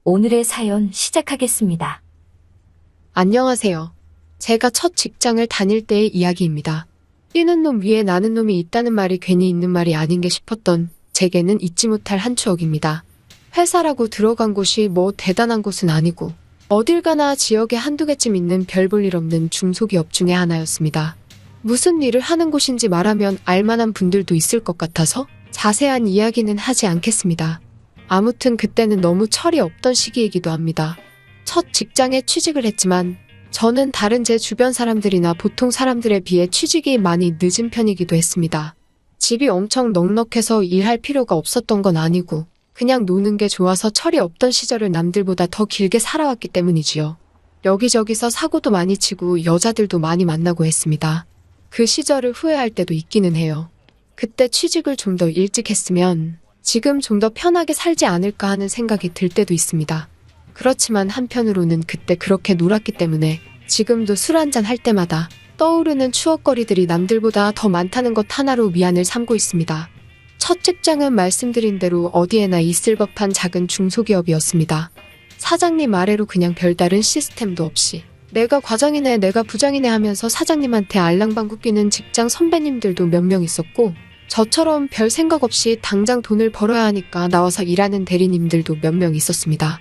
오늘의 사연 시작하겠습니다. 안녕하세요. 제가 첫 직장을 다닐 때의 이야기입니다. 뛰는 놈 위에 나는 놈이 있다는 말이 괜히 있는 말이 아닌 게 싶었던 제게는 잊지 못할 한 추억입니다. 회사라고 들어간 곳이 뭐 대단한 곳은 아니고 어딜 가나 지역에 한두 개쯤 있는 별 볼 일 없는 중소기업 중에 하나였습니다. 무슨 일을 하는 곳인지 말하면 알만한 분들도 있을 것 같아서 자세한 이야기는 하지 않겠습니다. 아무튼 그때는 너무 철이 없던 시기이기도 합니다. 첫 직장에 취직을 했지만 저는 다른 제 주변 사람들이나 보통 사람들에 비해 취직이 많이 늦은 편이기도 했습니다. 집이 엄청 넉넉해서 일할 필요가 없었던 건 아니고 그냥 노는 게 좋아서 철이 없던 시절을 남들보다 더 길게 살아왔기 때문이지요. 여기저기서 사고도 많이 치고 여자들도 많이 만나고 했습니다. 그 시절을 후회할 때도 있기는 해요. 그때 취직을 좀 더 일찍 했으면 지금 좀 더 편하게 살지 않을까 하는 생각이 들 때도 있습니다. 그렇지만 한편으로는 그때 그렇게 놀았기 때문에 지금도 술 한잔 할 때마다 떠오르는 추억거리들이 남들보다 더 많다는 것 하나로 미안을 삼고 있습니다. 첫 직장은 말씀드린 대로 어디에나 있을 법한 작은 중소기업이었습니다. 사장님 아래로 그냥 별다른 시스템도 없이 내가 과장이네 내가 부장이네 하면서 사장님한테 알랑방구 끼는 직장 선배님들도 몇 명 있었고 저처럼 별 생각 없이 당장 돈을 벌어야 하니까 나와서 일하는 대리님들도 몇 명 있었습니다.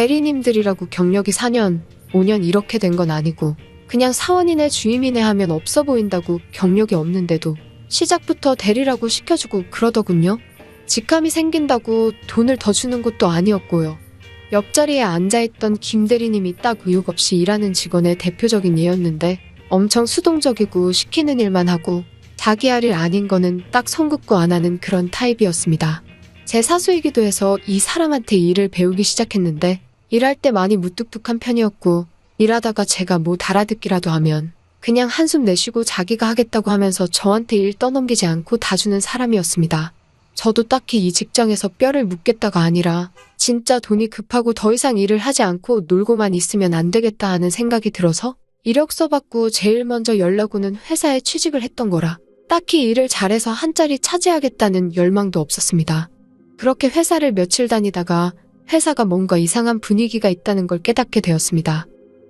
대리님들이라고 경력이 4년, 5년 이렇게 된 건 아니고 그냥 사원이네 주임이네 하면 없어 보인다고 경력이 없는데도 시작부터 대리라고 시켜주고 그러더군요. 직감이 생긴다고 돈을 더 주는 것도 아니었고요. 옆자리에 앉아있던 김 대리님이 딱 의욕 없이 일하는 직원의 대표적인 예였는데 엄청 수동적이고 시키는 일만 하고 자기 할 일 아닌 거는 딱 손긋고 안 하는 그런 타입이었습니다. 제 사수이기도 해서 이 사람한테 일을 배우기 시작했는데 일할 때 많이 무뚝뚝한 편이었고 일하다가 제가 뭐 달아듣기라도 하면 그냥 한숨 내쉬고 자기가 하겠다고 하면서 저한테 일 떠넘기지 않고 다 주는 사람이었습니다. 저도 딱히 이 직장에서 뼈를 묻겠다가 아니라 진짜 돈이 급하고 더 이상 일을 하지 않고 놀고만 있으면 안 되겠다 하는 생각이 들어서 이력서 받고 제일 먼저 연락 오는 회사에 취직을 했던 거라 딱히 일을 잘해서 한 자리 차지하겠다는 열망도 없었습니다. 그렇게 회사를 며칠 다니다가 회사가 뭔가 이상한 분위기가 있다는 걸 깨닫게 되었습니다.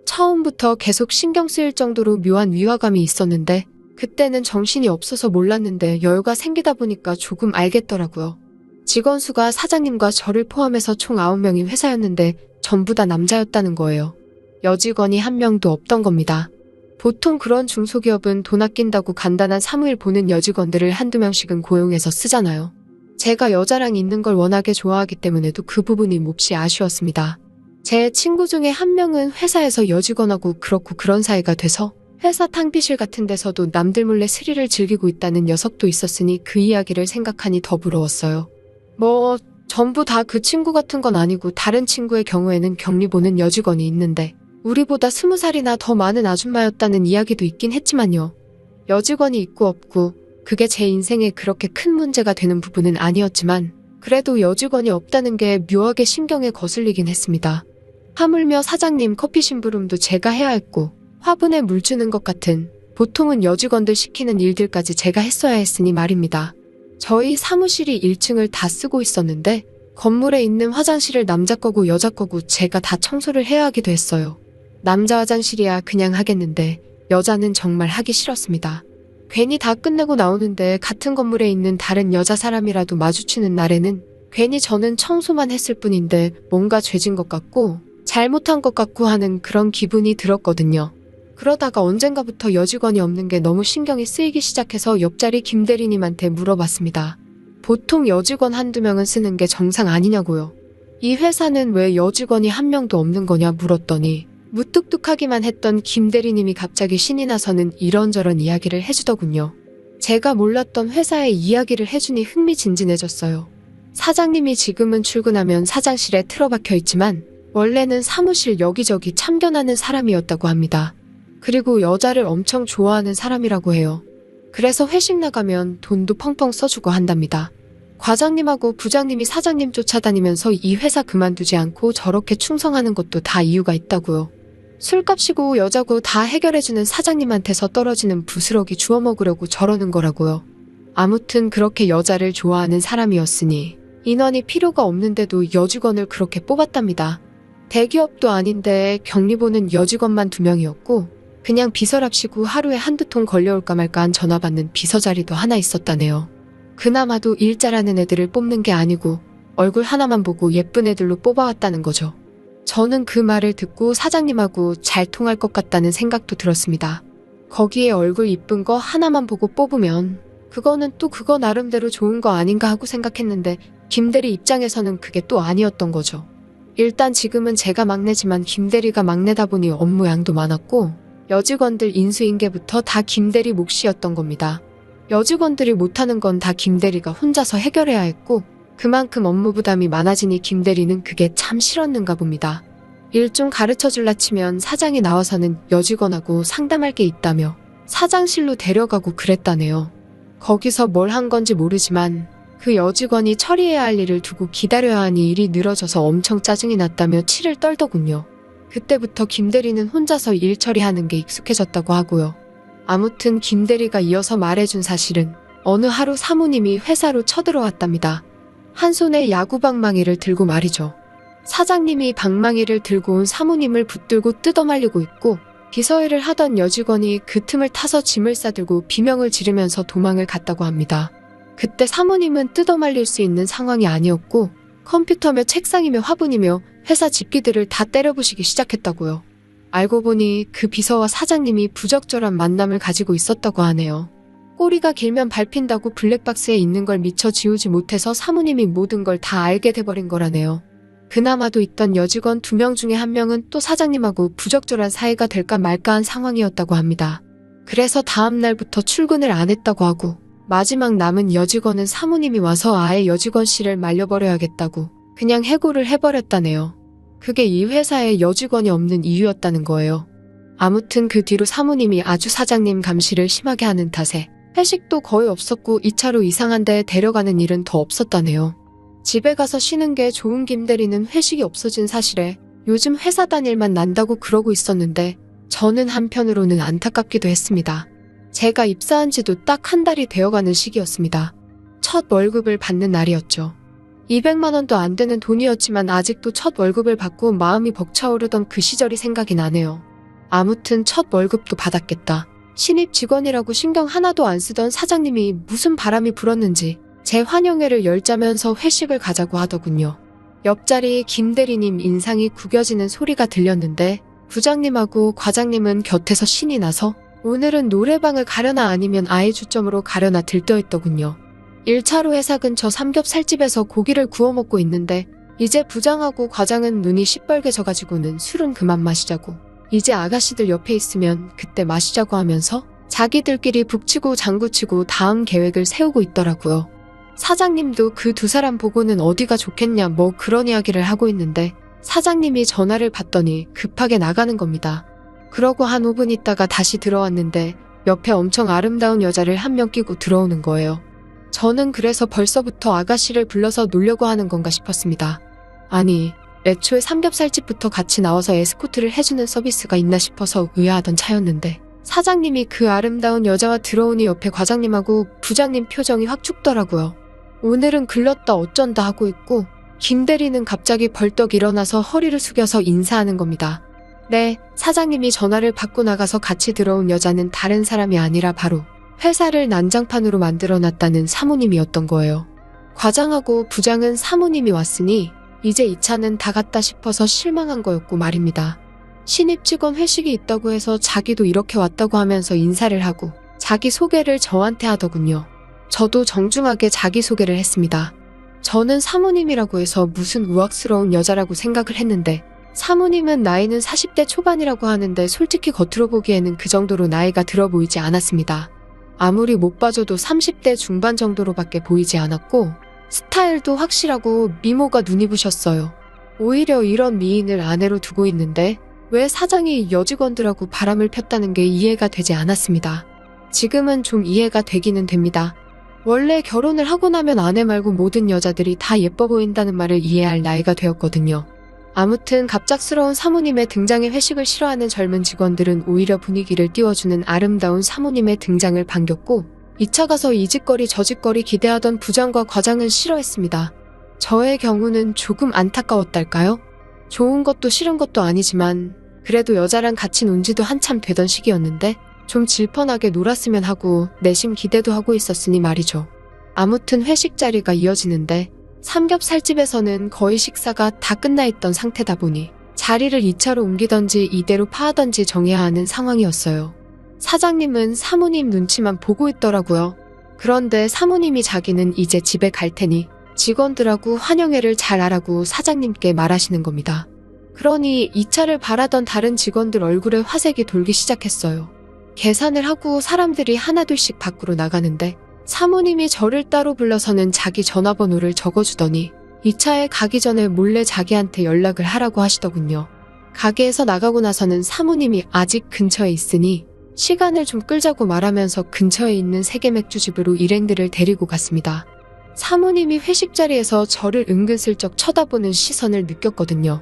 처음부터 계속 신경 쓰일 정도로 묘한 위화감이 있었는데 그때는 정신이 없어서 몰랐는데 여유가 생기다 보니까 조금 알겠더라고요. 직원 수가 사장님과 저를 포함해서 총 9명이 회사였는데 전부 다 남자였다는 거예요. 여직원이 한 명도 없던 겁니다. 보통 그런 중소기업은 돈 아낀다고 간단한 사무일 보는 여직원들을 한두 명씩은 고용해서 쓰잖아요. 제가 여자랑 있는 걸 워낙에 좋아하기 때문에도 그 부분이 몹시 아쉬웠습니다. 제 친구 중에 한 명은 회사에서 여직원하고 그렇고 그런 사이가 돼서 회사 탕비실 같은 데서도 남들 몰래 스릴을 즐기고 있다는 녀석도 있었으니 그 이야기를 생각하니 더 부러웠어요. 뭐 전부 다 그 친구 같은 건 아니고 다른 친구의 경우에는 격리 보는 여직원이 있는데 우리보다 20살이나 더 많은 아줌마였다는 이야기도 있긴 했지만요. 여직원이 있고 없고 그게 제 인생에 그렇게 큰 문제가 되는 부분은 아니었지만 그래도 여직원이 없다는 게 묘하게 신경에 거슬리긴 했습니다. 하물며 사장님 커피 심부름도 제가 해야 했고 화분에 물 주는 것 같은 보통은 여직원들 시키는 일들까지 제가 했어야 했으니 말입니다. 저희 사무실이 1층을 다 쓰고 있었는데 건물에 있는 화장실을 남자 거고 여자 거고 제가 다 청소를 해야 하기도 했어요. 남자 화장실이야 그냥 하겠는데 여자는 정말 하기 싫었습니다. 괜히 다 끝내고 나오는데 같은 건물에 있는 다른 여자 사람이라도 마주치는 날에는 괜히 저는 청소만 했을 뿐인데 뭔가 죄진 것 같고 잘못한 것 같고 하는 그런 기분이 들었거든요. 그러다가 언젠가부터 여직원이 없는 게 너무 신경이 쓰이기 시작해서 옆자리 김 대리님한테 물어봤습니다. 보통 여직원 한두 명은 쓰는 게 정상 아니냐고요. 이 회사는 왜 여직원이 한 명도 없는 거냐 물었더니 무뚝뚝하기만 했던 김 대리님이 갑자기 신이 나서는 이런저런 이야기를 해주더군요. 제가 몰랐던 회사의 이야기를 해주니 흥미진진해졌어요. 사장님이 지금은 출근하면 사장실에 틀어박혀 있지만 원래는 사무실 여기저기 참견하는 사람이었다고 합니다. 그리고 여자를 엄청 좋아하는 사람이라고 해요. 그래서 회식 나가면 돈도 펑펑 써주고 한답니다. 과장님하고 부장님이 사장님 쫓아다니면서 이 회사 그만두지 않고 저렇게 충성하는 것도 다 이유가 있다고요. 술값이고 여자고 다 해결해주는 사장님한테서 떨어지는 부스러기 주워 먹으려고 저러는 거라고요. 아무튼 그렇게 여자를 좋아하는 사람이었으니 인원이 필요가 없는데도 여직원을 그렇게 뽑았답니다. 대기업도 아닌데 격리 보는 여직원만 2명이었고 그냥 비서랍시고 하루에 한두 통 걸려올까 말까 한 전화 받는 비서 자리도 하나 있었다네요. 그나마도 일 잘하는 애들을 뽑는 게 아니고 얼굴 하나만 보고 예쁜 애들로 뽑아왔다는 거죠. 저는 그 말을 듣고 사장님하고 잘 통할 것 같다는 생각도 들었습니다. 거기에 얼굴 이쁜 거 하나만 보고 뽑으면 그거는 또 그거 나름대로 좋은 거 아닌가 하고 생각했는데 김대리 입장에서는 그게 또 아니었던 거죠. 일단 지금은 제가 막내지만 김대리가 막내다 보니 업무 양도 많았고 여직원들 인수인계부터 다 김대리 몫이었던 겁니다. 여직원들이 못하는 건 다 김대리가 혼자서 해결해야 했고 그만큼 업무 부담이 많아지니 김대리는 그게 참 싫었는가 봅니다. 일 좀 가르쳐줄라 치면 사장이 나와서는 여직원하고 상담할 게 있다며 사장실로 데려가고 그랬다네요. 거기서 뭘 한 건지 모르지만 그 여직원이 처리해야 할 일을 두고 기다려야 하니 일이 늘어져서 엄청 짜증이 났다며 치를 떨더군요. 그때부터 김대리는 혼자서 일 처리하는 게 익숙해졌다고 하고요. 아무튼 김대리가 이어서 말해준 사실은 어느 하루 사모님이 회사로 쳐들어왔답니다. 한 손에 야구 방망이를 들고 말이죠. 사장님이 방망이를 들고 온 사모님을 붙들고 뜯어말리고 있고 비서일을 하던 여직원이 그 틈을 타서 짐을 싸들고 비명을 지르면서 도망을 갔다고 합니다. 그때 사모님은 뜯어말릴 수 있는 상황이 아니었고 컴퓨터며 책상이며 화분이며 회사 집기들을 다 때려부시기 시작했다고요. 알고 보니 그 비서와 사장님이 부적절한 만남을 가지고 있었다고 하네요. 꼬리가 길면 밟힌다고 블랙박스에 있는 걸 미처 지우지 못해서 사모님이 모든 걸 다 알게 돼버린 거라네요. 그나마도 있던 여직원 2명 중에 1명은 또 사장님하고 부적절한 사이가 될까 말까한 상황이었다고 합니다. 그래서 다음 날부터 출근을 안 했다고 하고 마지막 남은 여직원은 사모님이 와서 아예 여직원 씨를 말려버려야겠다고 그냥 해고를 해버렸다네요. 그게 이 회사에 여직원이 없는 이유였다는 거예요. 아무튼 그 뒤로 사모님이 아주 사장님 감시를 심하게 하는 탓에 회식도 거의 없었고 2차로 이상한 데에 데려가는 일은 더 없었다네요. 집에 가서 쉬는 게 좋은 김대리는 회식이 없어진 사실에 요즘 회사 다닐만 난다고 그러고 있었는데 저는 한편으로는 안타깝기도 했습니다. 제가 입사한 지도 딱 한 달이 되어가는 시기였습니다. 첫 월급을 받는 날이었죠. 200만 원도 안 되는 돈이었지만 아직도 첫 월급을 받고 마음이 벅차오르던 그 시절이 생각이 나네요. 아무튼 첫 월급도 받았겠다. 신입 직원이라고 신경 하나도 안 쓰던 사장님이 무슨 바람이 불었는지 제 환영회를 열자면서 회식을 가자고 하더군요. 옆자리 김대리님 인상이 구겨지는 소리가 들렸는데 부장님하고 과장님은 곁에서 신이 나서 오늘은 노래방을 가려나 아니면 아예 주점으로 가려나 들떠있더군요. 1차로 회사 근처 삼겹살집에서 고기를 구워 먹고 있는데 이제 부장하고 과장은 눈이 시뻘게 져가지고는 술은 그만 마시자고 이제 아가씨들 옆에 있으면 그때 마시자고 하면서 자기들끼리 북치고 장구치고 다음 계획을 세우고 있더라고요. 사장님도 그 2사람 보고는 어디가 좋겠냐 뭐 그런 이야기를 하고 있는데 사장님이 전화를 받더니 급하게 나가는 겁니다. 그러고 한 5분 있다가 다시 들어왔는데 옆에 엄청 아름다운 여자를 1명 끼고 들어오는 거예요. 저는 그래서 벌써부터 아가씨를 불러서 놀려고 하는 건가 싶었습니다. 아니, 애초에 삼겹살집부터 같이 나와서 에스코트를 해주는 서비스가 있나 싶어서 의아하던 차였는데 사장님이 그 아름다운 여자와 들어오니 옆에 과장님하고 부장님 표정이 확 죽더라고요. 오늘은 글렀다 어쩐다 하고 있고 김대리는 갑자기 벌떡 일어나서 허리를 숙여서 인사하는 겁니다. 네, 사장님이 전화를 받고 나가서 같이 들어온 여자는 다른 사람이 아니라 바로 회사를 난장판으로 만들어놨다는 사모님이었던 거예요. 과장하고 부장은 사모님이 왔으니 이제 이 차는 다 갔다 싶어서 실망한 거였고 말입니다. 신입 직원 회식이 있다고 해서 자기도 이렇게 왔다고 하면서 인사를 하고 자기 소개를 저한테 하더군요. 저도 정중하게 자기소개를 했습니다. 저는 사모님이라고 해서 무슨 우악스러운 여자라고 생각을 했는데 사모님은 나이는 40대 초반이라고 하는데 솔직히 겉으로 보기에는 그 정도로 나이가 들어 보이지 않았습니다. 아무리 못 봐줘도 30대 중반 정도로밖에 보이지 않았고 스타일도 확실하고 미모가 눈이 부셨어요. 오히려 이런 미인을 아내로 두고 있는데 왜 사장이 여직원들하고 바람을 폈다는 게 이해가 되지 않았습니다. 지금은 좀 이해가 되기는 됩니다. 원래 결혼을 하고 나면 아내 말고 모든 여자들이 다 예뻐 보인다는 말을 이해할 나이가 되었거든요. 아무튼 갑작스러운 사모님의 등장에 회식을 싫어하는 젊은 직원들은 오히려 분위기를 띄워주는 아름다운 사모님의 등장을 반겼고 2차 가서 이 짓거리 저 짓거리 기대하던 부장과 과장은 싫어했습니다. 저의 경우는 조금 안타까웠달까요? 좋은 것도 싫은 것도 아니지만 그래도 여자랑 같이 논 지도 한참 되던 시기였는데 좀 질펀하게 놀았으면 하고 내심 기대도 하고 있었으니 말이죠. 아무튼 회식 자리가 이어지는데 삼겹살집에서는 거의 식사가 다 끝나 있던 상태다 보니 자리를 2차로 옮기던지 이대로 파하던지 정해야 하는 상황이었어요. 사장님은 사모님 눈치만 보고 있더라고요. 그런데 사모님이 자기는 이제 집에 갈 테니 직원들하고 환영회를 잘 하라고 사장님께 말하시는 겁니다. 그러니 2차를 바라던 다른 직원들 얼굴에 화색이 돌기 시작했어요. 계산을 하고 사람들이 하나둘씩 밖으로 나가는데 사모님이 저를 따로 불러서는 자기 전화번호를 적어주더니 2차에 가기 전에 몰래 자기한테 연락을 하라고 하시더군요. 가게에서 나가고 나서는 사모님이 아직 근처에 있으니 시간을 좀 끌자고 말하면서 근처에 있는 세계맥주집으로 일행들을 데리고 갔습니다. 사모님이 회식 자리에서 저를 은근슬쩍 쳐다보는 시선을 느꼈거든요.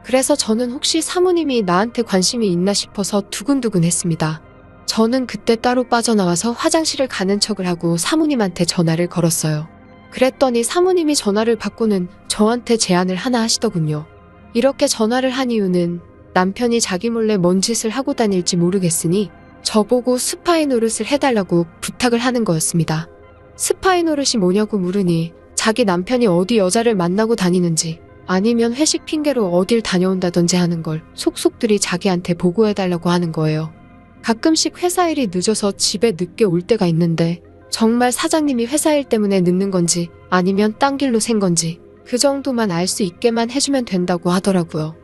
그래서 저는 혹시 사모님이 나한테 관심이 있나 싶어서 두근두근했습니다. 저는 그때 따로 빠져나와서 화장실을 가는 척을 하고 사모님한테 전화를 걸었어요. 그랬더니 사모님이 전화를 받고는 저한테 제안을 하나 하시더군요. 이렇게 전화를 한 이유는 남편이 자기 몰래 뭔 짓을 하고 다닐지 모르겠으니 저보고 스파이 노릇을 해달라고 부탁을 하는 거였습니다. 스파이 노릇이 뭐냐고 물으니 자기 남편이 어디 여자를 만나고 다니는지 아니면 회식 핑계로 어딜 다녀온다든지 하는 걸 속속들이 자기한테 보고해달라고 하는 거예요. 가끔씩 회사 일이 늦어서 집에 늦게 올 때가 있는데 정말 사장님이 회사 일 때문에 늦는 건지 아니면 딴 길로 샌 건지 그 정도만 알 수 있게만 해주면 된다고 하더라고요.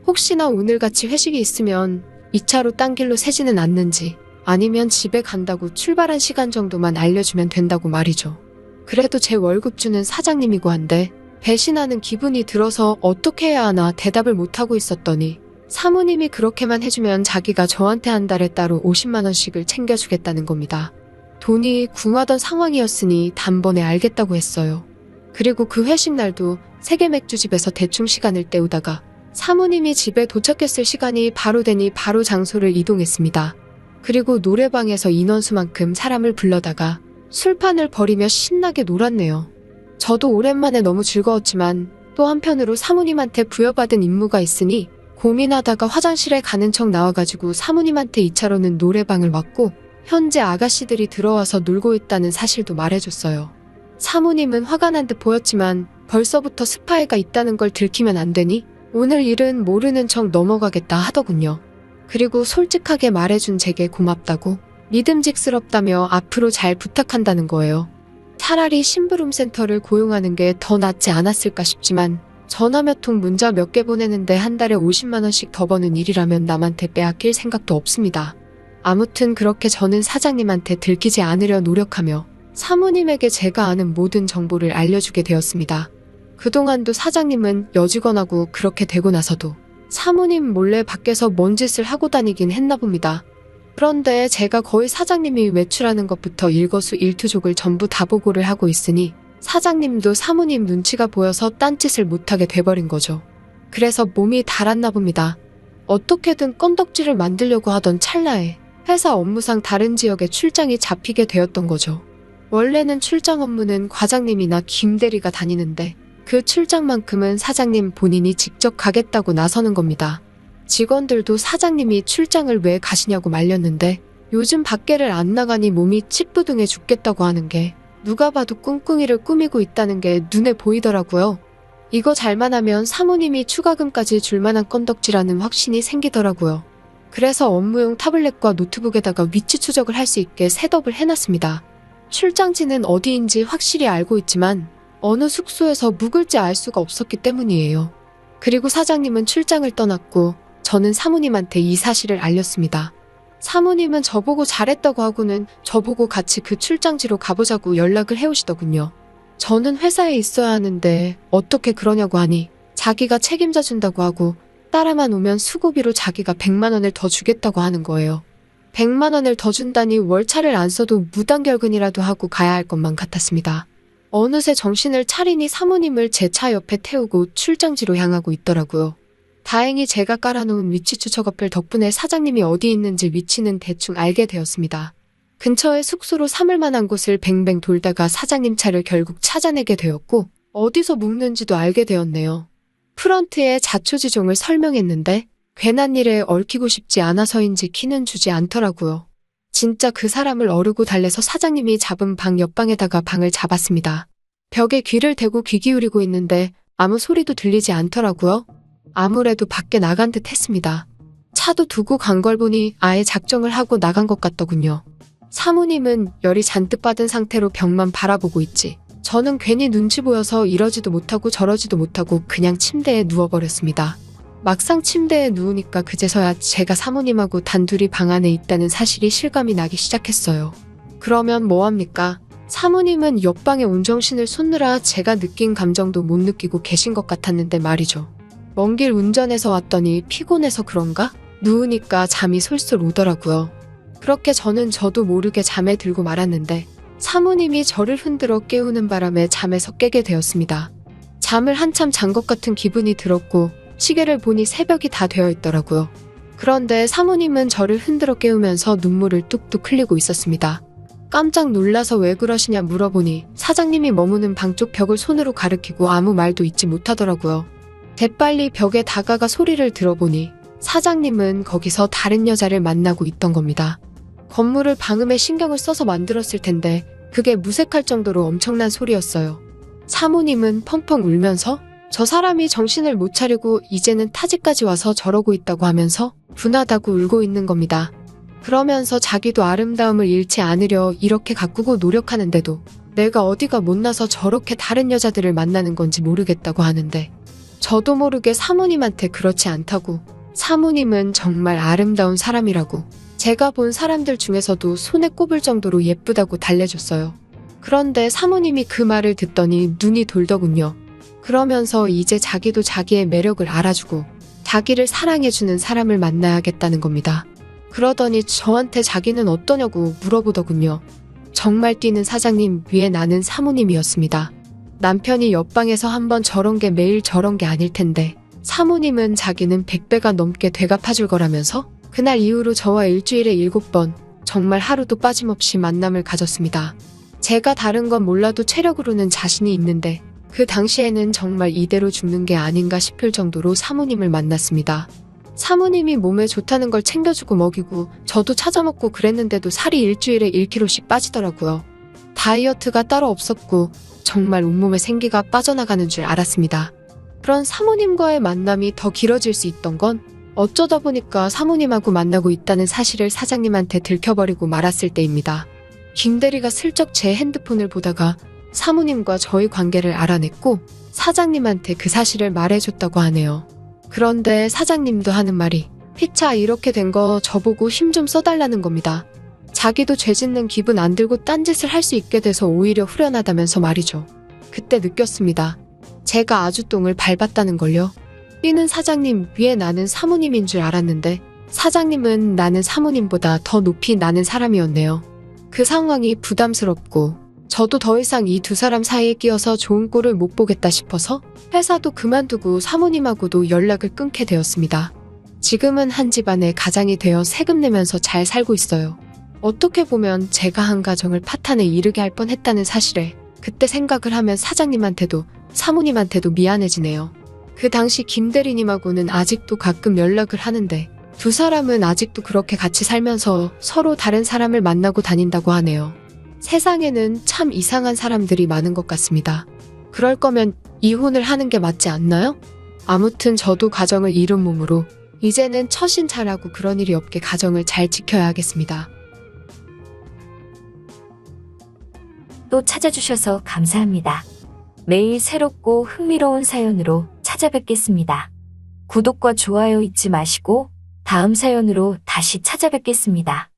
혹시나 오늘같이 회식이 있으면 2차로 딴 길로 새지는 않는지 아니면 집에 간다고 출발한 시간 정도만 알려주면 된다고 말이죠. 그래도 제 월급 주는 사장님이고 한데 배신하는 기분이 들어서 어떻게 해야 하나 대답을 못하고 있었더니 사모님이 그렇게만 해주면 자기가 저한테 한 달에 따로 50만 원씩을 챙겨주겠다는 겁니다. 돈이 궁하던 상황이었으니 단번에 알겠다고 했어요. 그리고 그 회식 날도 세계맥주집에서 대충 시간을 때우다가 사모님이 집에 도착했을 시간이 바로 되니 바로 장소를 이동했습니다. 그리고 노래방에서 인원수만큼 사람을 불러다가 술판을 벌이며 신나게 놀았네요. 저도 오랜만에 너무 즐거웠지만 또 한편으로 사모님한테 부여받은 임무가 있으니 고민하다가 화장실에 가는 척 나와가지고 사모님한테 2차로는 노래방을 왔고 현재 아가씨들이 들어와서 놀고 있다는 사실도 말해줬어요. 사모님은 화가 난 듯 보였지만 벌써부터 스파이가 있다는 걸 들키면 안 되니 오늘 일은 모르는 척 넘어가겠다 하더군요. 그리고 솔직하게 말해준 제게 고맙다고 믿음직스럽다며 앞으로 잘 부탁한다는 거예요. 차라리 심부름센터를 고용하는 게 더 낫지 않았을까 싶지만 전화 몇 통 문자 몇 개 보내는데 한 달에 50만 원씩 더 버는 일이라면 남한테 빼앗길 생각도 없습니다. 아무튼 그렇게 저는 사장님한테 들키지 않으려 노력하며 사모님에게 제가 아는 모든 정보를 알려주게 되었습니다. 그동안도 사장님은 여직원하고 그렇게 되고 나서도 사모님 몰래 밖에서 뭔 짓을 하고 다니긴 했나 봅니다. 그런데 제가 거의 사장님이 외출하는 것부터 일거수일투족을 전부 다 보고를 하고 있으니 사장님도 사모님 눈치가 보여서 딴짓을 못하게 돼버린 거죠. 그래서 몸이 달았나 봅니다. 어떻게든 건덕지를 만들려고 하던 찰나에 회사 업무상 다른 지역에 출장이 잡히게 되었던 거죠. 원래는 출장 업무는 과장님이나 김대리가 다니는데 그 출장만큼은 사장님 본인이 직접 가겠다고 나서는 겁니다. 직원들도 사장님이 출장을 왜 가시냐고 말렸는데 요즘 밖에를 안 나가니 몸이 찌뿌둥해 죽겠다고 하는 게 누가 봐도 꿍꿍이를 꾸미고 있다는 게 눈에 보이더라고요. 이거 잘만 하면 사모님이 추가금까지 줄 만한 건덕지라는 확신이 생기더라고요. 그래서 업무용 타블렛과 노트북에다가 위치 추적을 할 수 있게 셋업을 해놨습니다. 출장지는 어디인지 확실히 알고 있지만 어느 숙소에서 묵을지 알 수가 없었기 때문이에요. 그리고 사장님은 출장을 떠났고 저는 사모님한테 이 사실을 알렸습니다. 사모님은 저보고 잘했다고 하고는 저보고 같이 그 출장지로 가보자고 연락을 해오시더군요. 저는 회사에 있어야 하는데 어떻게 그러냐고 하니 자기가 책임져 준다고 하고 따라만 오면 수고비로 자기가 100만 원을 더 주겠다고 하는 거예요. 100만 원을 더 준다니 월차를 안 써도 무단결근이라도 하고 가야 할 것만 같았습니다. 어느새 정신을 차리니 사모님을 제 차 옆에 태우고 출장지로 향하고 있더라고요. 다행히 제가 깔아놓은 위치 추적 어플 덕분에 사장님이 어디 있는지 위치는 대충 알게 되었습니다. 근처에 숙소로 삼을 만한 곳을 뱅뱅 돌다가 사장님 차를 결국 찾아내게 되었고 어디서 묵는지도 알게 되었네요. 프런트에 자초지종을 설명했는데 괜한 일에 얽히고 싶지 않아서인지 키는 주지 않더라고요. 진짜 그 사람을 어르고 달래서 사장님이 잡은 방 옆방에다가 방을 잡았습니다. 벽에 귀를 대고 귀 기울이고 있는데 아무 소리도 들리지 않더라고요. 아무래도 밖에 나간 듯 했습니다. 차도 두고 간 걸 보니 아예 작정을 하고 나간 것 같더군요. 사모님은 열이 잔뜩 받은 상태로 벽만 바라보고 있지. 저는 괜히 눈치 보여서 이러지도 못하고 저러지도 못하고 그냥 침대에 누워버렸습니다. 막상 침대에 누우니까 그제서야 제가 사모님하고 단둘이 방 안에 있다는 사실이 실감이 나기 시작했어요. 그러면 뭐합니까? 사모님은 옆방에 운전신을 쏟느라 제가 느낀 감정도 못 느끼고 계신 것 같았는데 말이죠. 먼 길 운전해서 왔더니 피곤해서 그런가? 누우니까 잠이 솔솔 오더라고요. 그렇게 저도 모르게 잠에 들고 말았는데 사모님이 저를 흔들어 깨우는 바람에 잠에서 깨게 되었습니다. 잠을 한참 잔 것 같은 기분이 들었고 시계를 보니 새벽이 다 되어 있더라고요. 그런데 사모님은 저를 흔들어 깨우면서 눈물을 뚝뚝 흘리고 있었습니다. 깜짝 놀라서 왜 그러시냐 물어보니 사장님이 머무는 방 쪽 벽을 손으로 가리키고 아무 말도 잊지 못하더라고요. 재빨리 벽에 다가가 소리를 들어보니 사장님은 거기서 다른 여자를 만나고 있던 겁니다. 건물을 방음에 신경을 써서 만들었을 텐데 그게 무색할 정도로 엄청난 소리였어요. 사모님은 펑펑 울면서 저 사람이 정신을 못 차리고 이제는 타지까지 와서 저러고 있다고 하면서 분하다고 울고 있는 겁니다. 그러면서 자기도 아름다움을 잃지 않으려 이렇게 가꾸고 노력하는데도 내가 어디가 못나서 저렇게 다른 여자들을 만나는 건지 모르겠다고 하는데 저도 모르게 사모님한테 그렇지 않다고 사모님은 정말 아름다운 사람이라고 제가 본 사람들 중에서도 손에 꼽을 정도로 예쁘다고 달래줬어요. 그런데 사모님이 그 말을 듣더니 눈이 돌더군요. 그러면서 이제 자기도 자기의 매력을 알아주고 자기를 사랑해주는 사람을 만나야겠다는 겁니다. 그러더니 저한테 자기는 어떠냐고 물어보더군요. 정말 뛰는 사장님 위에 나는 사모님이었습니다. 남편이 옆방에서 한번 저런 게 매일 저런 게 아닐 텐데 사모님은 자기는 100배가 넘게 되갚아줄 거라면서 그날 이후로 저와 일주일에 7번 정말 하루도 빠짐없이 만남을 가졌습니다. 제가 다른 건 몰라도 체력으로는 자신이 있는데 그 당시에는 정말 이대로 죽는 게 아닌가 싶을 정도로 사모님을 만났습니다. 사모님이 몸에 좋다는 걸 챙겨주고 먹이고 저도 찾아 먹고 그랬는데도 살이 일주일에 1kg씩 빠지더라고요. 다이어트가 따로 없었고 정말 온몸에 생기가 빠져나가는 줄 알았습니다. 그런 사모님과의 만남이 더 길어질 수 있던 건 어쩌다 보니까 사모님하고 만나고 있다는 사실을 사장님한테 들켜버리고 말았을 때입니다. 김대리가 슬쩍 제 핸드폰을 보다가 사모님과 저희 관계를 알아냈고 사장님한테 그 사실을 말해줬다고 하네요. 그런데 사장님도 하는 말이 피차 이렇게 된 거 저보고 힘 좀 써달라는 겁니다. 자기도 죄 짓는 기분 안 들고 딴짓을 할 수 있게 돼서 오히려 후련하다면서 말이죠. 그때 느꼈습니다. 제가 아주 똥을 밟았다는 걸요. 뛰는 사장님 위에 나는 사모님인 줄 알았는데 사장님은 나는 사모님보다 더 높이 나는 사람이었네요. 그 상황이 부담스럽고 저도 더 이상 이 두 사람 사이에 끼어서 좋은 꼴을 못 보겠다 싶어서 회사도 그만두고 사모님하고도 연락을 끊게 되었습니다. 지금은 한 집안의 가장이 되어 세금 내면서 잘 살고 있어요. 어떻게 보면 제가 한 가정을 파탄에 이르게 할 뻔했다는 사실에 그때 생각을 하면 사장님한테도 사모님한테도 미안해지네요. 그 당시 김대리님하고는 아직도 가끔 연락을 하는데 두 사람은 아직도 그렇게 같이 살면서 서로 다른 사람을 만나고 다닌다고 하네요. 세상에는 참 이상한 사람들이 많은 것 같습니다. 그럴 거면 이혼을 하는 게 맞지 않나요? 아무튼 저도 가정을 이룬 몸으로 이제는 처신 잘하고 그런 일이 없게 가정을 잘 지켜야겠습니다. 또 찾아주셔서 감사합니다. 매일 새롭고 흥미로운 사연으로 찾아뵙겠습니다. 구독과 좋아요 잊지 마시고 다음 사연으로 다시 찾아뵙겠습니다.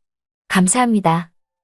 감사합니다.